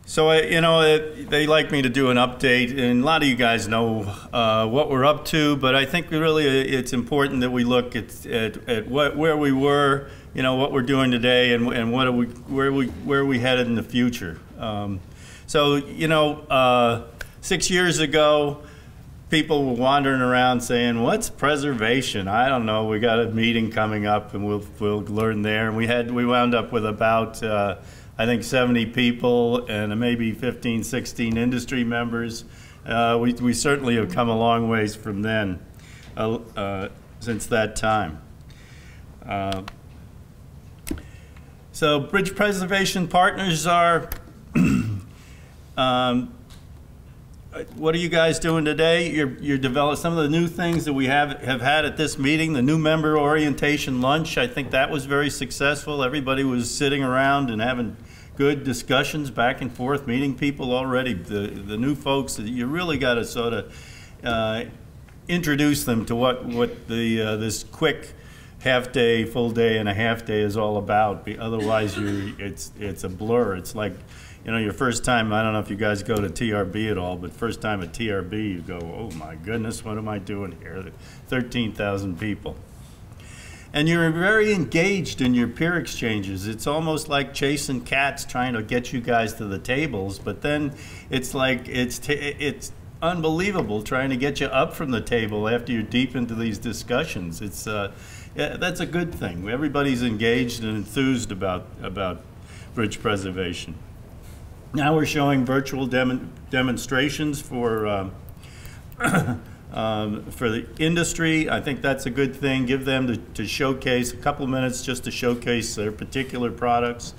So, they like me to do an update, and a lot of you guys know what we're up to, but I think really it's important that we look at where we were, what we're doing today, and where are we headed in the future. 6 years ago, people were wandering around saying, "What's preservation? I don't know. We got a meeting coming up, and we'll learn there." And we wound up with about I think 70 people and maybe 15, 16 industry members. We certainly have come a long ways from then, since that time. So Bridge Preservation Partners are, what are you guys doing today? You're developing some of the new things that we have had at this meeting. The new member orientation lunch, I think that was very successful. Everybody was sitting around and having good discussions back and forth, meeting people already. The new folks, you really got to sort of introduce them to what this quick half day, full day, and a half day is all about. Otherwise, it's a blur. It's like, your first time, I don't know if you guys go to TRB at all, but first time at TRB, you go, "Oh my goodness, what am I doing here?" 13,000 people. And you're very engaged in your peer exchanges. It's almost like chasing cats trying to get you guys to the tables, but then it's like, it's unbelievable trying to get you up from the table after you're deep into these discussions. Yeah, that's a good thing. Everybody's engaged and enthused about bridge preservation. Now we're showing virtual demonstrations for the industry. I think that's a good thing. Give them to showcase a couple minutes just to showcase their particular products.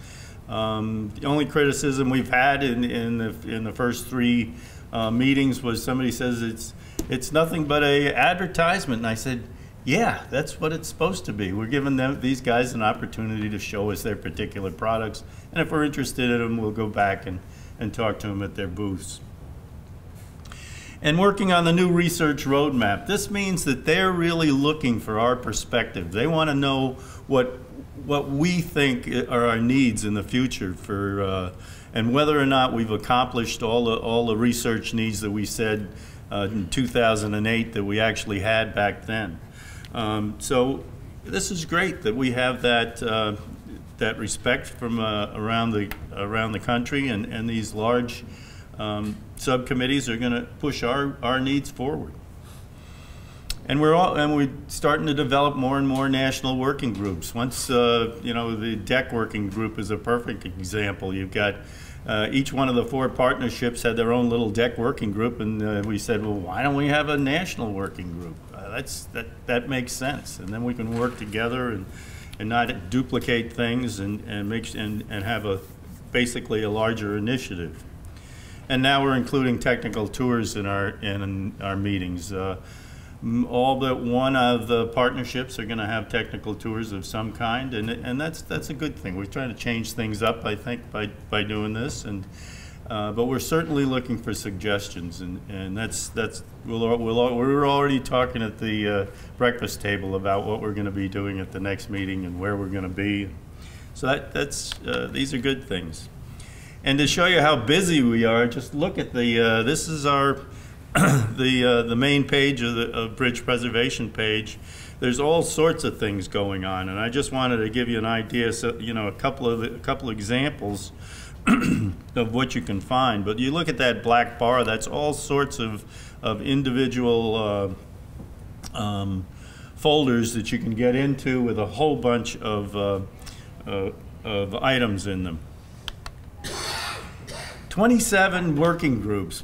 The only criticism we've had in the first three meetings was somebody says it's nothing but a advertisement, and I said, yeah, that's what it's supposed to be. We're giving these guys an opportunity to show us their particular products, and if we're interested in them, we'll go back and talk to them at their booths. And working on the new research roadmap. This means that they're really looking for our perspective. They want to know what we think are our needs in the future and whether or not we've accomplished all the research needs that we said in 2008 that we actually had back then. So this is great that we have that respect from around the country, and these large subcommittees are going to push our needs forward. And we're starting to develop more and more national working groups. Once the DEC working group is a perfect example. You've got each one of the 4 partnerships had their own little DEC working group, and we said, well, why don't we have a national working group? That makes sense, and then we can work together and not duplicate things and have basically a larger initiative. And now we're including technical tours in our meetings. All but one of the partnerships are going to have technical tours of some kind, and that's a good thing. We're trying to change things up, I think, by doing this, but we're certainly looking for suggestions, and we're already talking at the breakfast table about what we're going to be doing at the next meeting and where we're going to be. So these are good things. And to show you how busy we are, just look at this is our the main page of the Bridge Preservation page. There's all sorts of things going on, and I just wanted to give you an idea, so a couple examples of what you can find. But you look at that black bar, that's all sorts of individual folders that you can get into with a whole bunch of items in them. 27 working groups.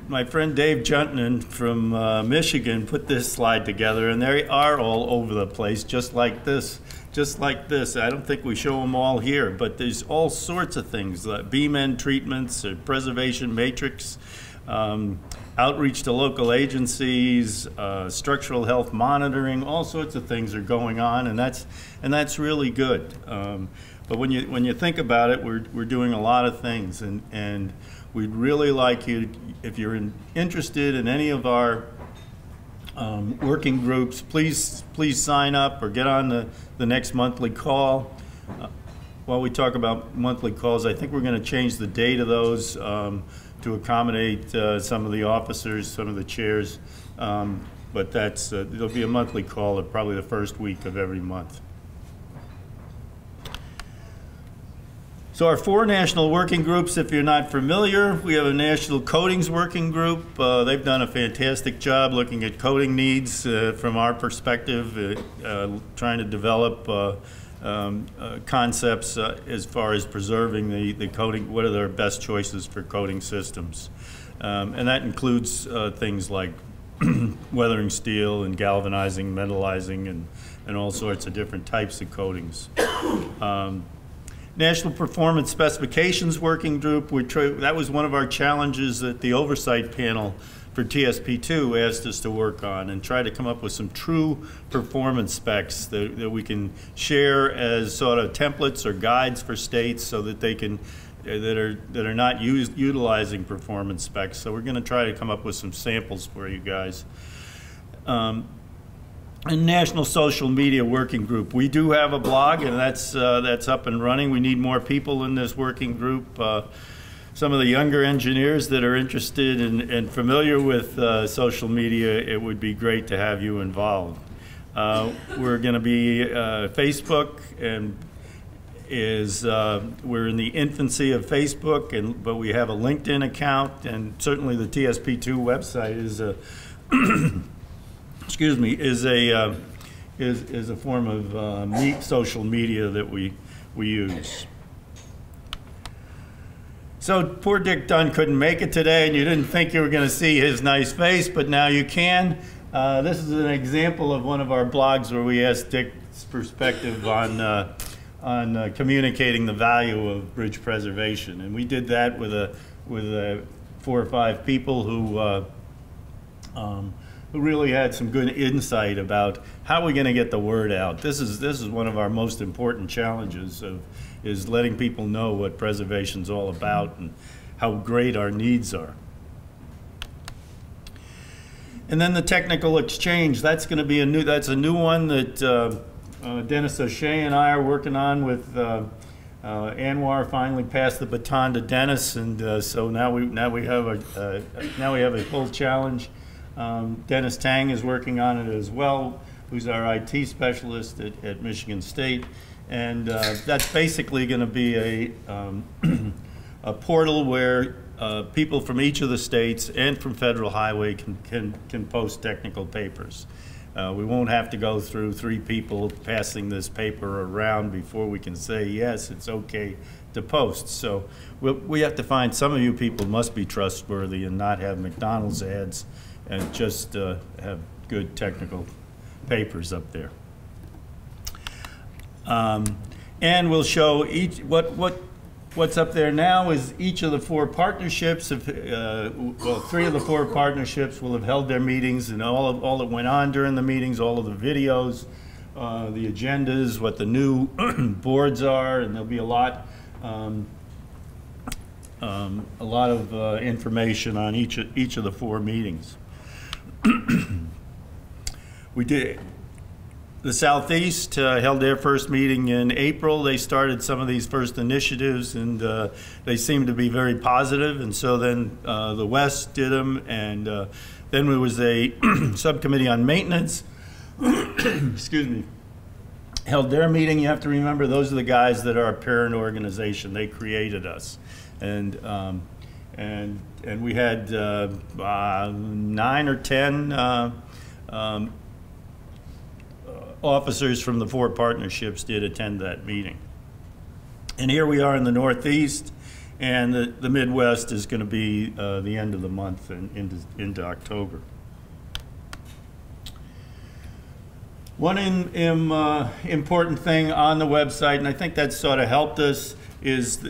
My friend Dave Juntman from Michigan put this slide together, and they are all over the place, just like this. I don't think we show them all here, but there's all sorts of things, like BMEN treatments, or preservation matrix, outreach to local agencies, structural health monitoring, all sorts of things are going on, and that's really good. But when you think about it, we're doing a lot of things, and we'd really like you, if you're interested in any of our working groups, please sign up or get on the next monthly call. while we talk about monthly calls, I think we're going to change the date of those to accommodate some of the officers, some of the chairs. But that's there'll be a monthly call at probably the first week of every month. So our 4 national working groups, if you're not familiar, we have a national coatings working group. They've done a fantastic job looking at coating needs from our perspective, trying to develop concepts as far as preserving the coating, what are their best choices for coating systems. And that includes things like weathering steel and galvanizing, metallizing, and all sorts of different types of coatings. National Performance Specifications Working Group, that was one of our challenges that the oversight panel for TSP2 asked us to work on, and try to come up with some true performance specs that we can share as sort of templates or guides for states so that they can, that are not utilizing performance specs. So we're going to try to come up with some samples for you guys. And National Social Media Working Group. We do have a blog, and that's up and running. We need more people in this working group. Some of the younger engineers that are interested and familiar with social media, it would be great to have you involved. We're going to be Facebook, and we're in the infancy of Facebook, but we have a LinkedIn account, and certainly the TSP2 website is a excuse me, is a form of social media that we use. So poor Dick Dunn couldn't make it today, and you didn't think you were going to see his nice face, but now you can. This is an example of one of our blogs where we asked Dick's perspective on communicating the value of bridge preservation, and we did that with 4 or 5 people who really had some good insight about how we're going to get the word out. This is one of our most important challenges is letting people know what preservation's all about and how great our needs are. And then the technical exchange, that's going to be a new one that Dennis O'Shea and I are working on with Anwar. Finally passed the baton to Dennis, and so now we have a full challenge. Dennis Tang is working on it as well, who's our IT specialist at Michigan State, and that's basically going to be a portal where people from each of the states and from Federal Highway can post technical papers. We won't have to go through 3 people passing this paper around before we can say, yes, it's okay to post. So we have to find, some of you people must be trustworthy and not have McDonald's ads and just have good technical papers up there. And we'll show what's up there now is each of the 4 partnerships. Well, 3 of the 4 partnerships will have held their meetings, and all that went on during the meetings, all of the videos, the agendas, what the new boards are, and there'll be a lot of information on each of the 4 meetings. We did. The Southeast held their first meeting in April. They started some of these first initiatives, and they seemed to be very positive. And so then the West did them, and then there was a subcommittee on maintenance. Excuse me. Held their meeting. You have to remember, those are the guys that are a parent organization. They created us, and we had 9 or 10 officers from the 4 partnerships did attend that meeting. And here we are in the Northeast, and the Midwest is going to be the end of the month and into October. One important thing on the website, and I think that's sort of helped us, is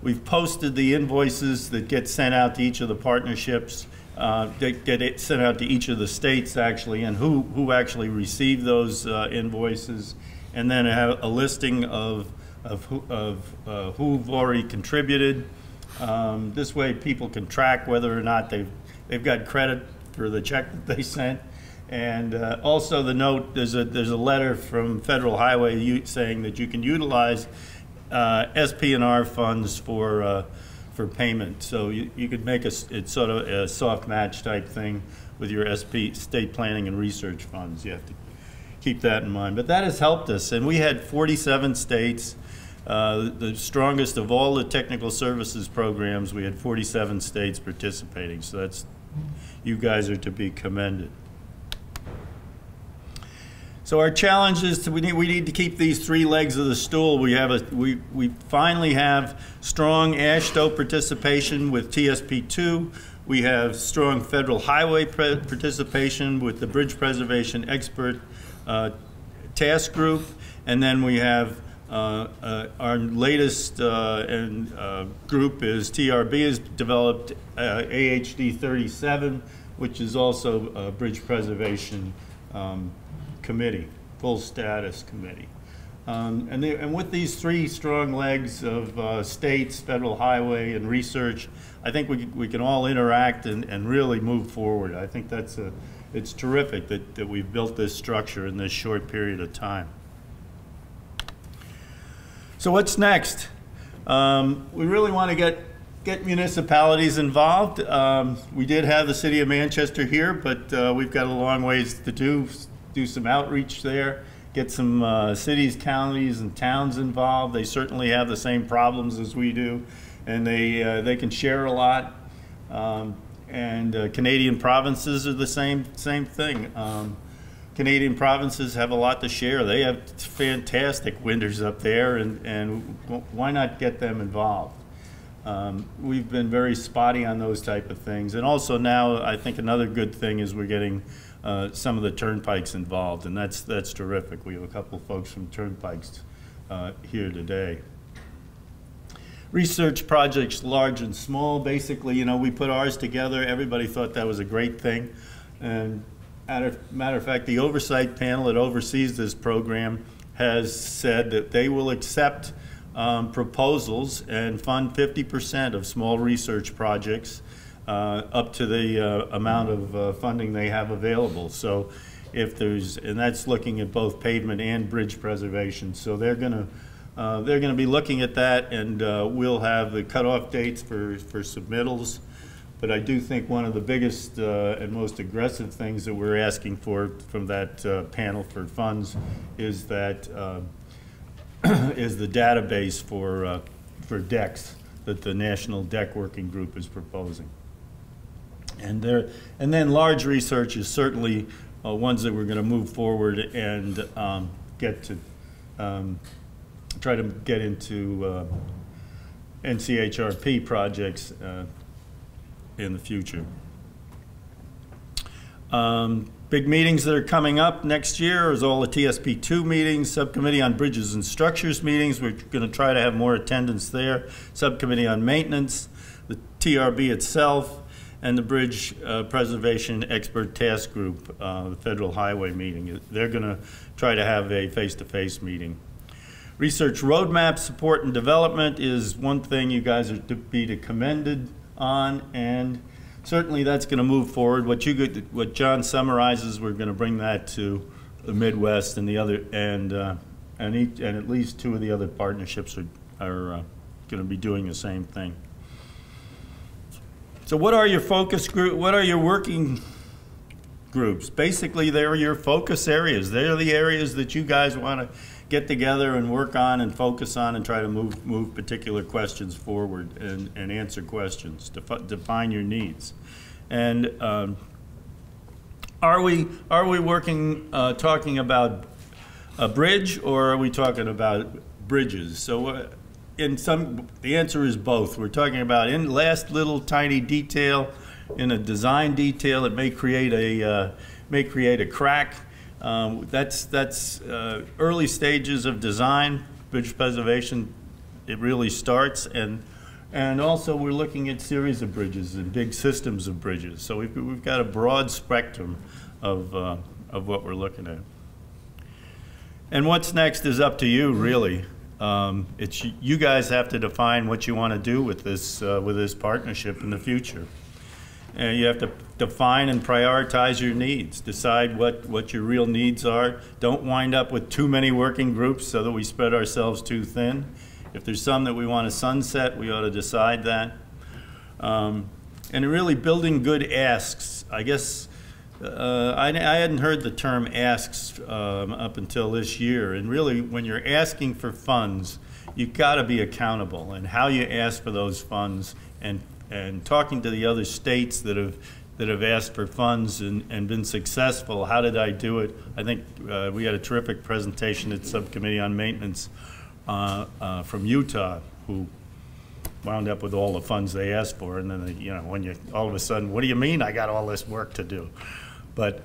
we've posted the invoices that get sent out to each of the partnerships. That get sent out to each of the states, actually, and who actually received those invoices, and then have a listing of who've already contributed. This way, people can track whether or not they've got credit for the check that they sent, And also the note, there's a letter from Federal Highway saying that you can utilize SP&R funds for payment. So you could make it's sort of a soft match type thing with your state planning and research funds. You have to keep that in mind. But that has helped us, and we had 47 states. The strongest of all the technical services programs, we had 47 states participating. So that's, you guys are to be commended. So our challenge is we need to keep these three legs of the stool. We finally have strong AASHTO participation with TSP2. We have strong federal highway participation with the Bridge Preservation Expert Task Group, and then we have our latest group is TRB has developed AHD 37, which is also a Bridge Preservation Committee, full status committee. And with these three strong legs of states, federal highway, and research, I think we can all interact and really move forward. I think it's terrific that we've built this structure in this short period of time. So what's next? We really want to get municipalities involved. We did have the City of Manchester here, but we've got a long ways to do some outreach there, get some cities, counties, and towns involved. They certainly have the same problems as we do, and they can share a lot. Canadian provinces are the same thing. Canadian provinces have a lot to share. They have fantastic winters up there, and why not get them involved? We've been very spotty on those type of things. And also now, I think another good thing is we're getting some of the turnpikes involved, and that's terrific. We have a couple of folks from turnpikes here today. Research projects, large and small. Basically, we put ours together. Everybody thought that was a great thing. And matter of fact, the oversight panel that oversees this program has said that they will accept proposals and fund 50% of small research projects up to the amount of funding they have available. So if and that's looking at both pavement and bridge preservation. So they're going to be looking at that, and we'll have the cutoff dates for submittals. But I do think one of the biggest and most aggressive things that we're asking for from that panel for funds is that is the database for decks that the National Deck Working Group is proposing. And then large research is certainly ones that we're going to move forward and get to try to get into NCHRP projects in the future. Big meetings that are coming up next year is all the TSP2 meetings, Subcommittee on Bridges and Structures meetings. We're going to try to have more attendance there. Subcommittee on Maintenance, the TRB itself, and the Bridge Preservation Expert Task Group, the Federal Highway meeting. They're going to try to have a face-to-face meeting. Research roadmap support and development is one thing you guys are to be commended on, and certainly that's going to move forward. What John summarizes, we're going to bring that to the Midwest and the other, and at least two of the other partnerships are going to be doing the same thing. So what are your focus group? What are your working groups? Basically, they're your focus areas. They're the areas that you guys want to get together and work on and focus on and try to move particular questions forward and answer questions, define your needs. And are we working, talking about a bridge, or are we talking about bridges? So the answer is both. We're talking about in last little tiny detail, in a design detail, it may create a crack. That's early stages of design. Bridge preservation, it really starts, and also we're looking at series of bridges and big systems of bridges. So we've got a broad spectrum of what we're looking at. And what's next is up to you, really. It's you guys have to define what you want to do with this partnership in the future. And you have to define and prioritize your needs. Decide what your real needs are. Don't wind up with too many working groups so that we spread ourselves too thin. If there's some that we want to sunset, we ought to decide that. And really building good asks. I guess I hadn't heard the term asks up until this year. And really, when you're asking for funds, you've got to be accountable in how you ask for those funds, and talking to the other states that have asked for funds and been successful. How did I do it? I think we had a terrific presentation at Subcommittee on Maintenance from Utah, who wound up with all the funds they asked for, and then you know, when you all of a sudden, what do you mean I got all this work to do? But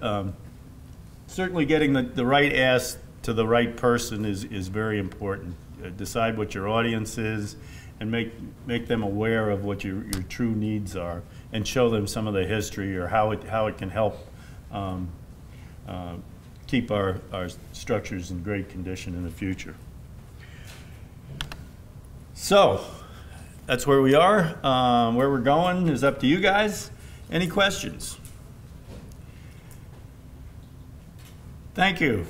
certainly getting the right ask to the right person is very important. Decide what your audience is, and make them aware of what your true needs are, and show them some of the history or how it can help keep our structures in great condition in the future. So that's where we are. Where we're going is up to you guys. Any questions? Thank you.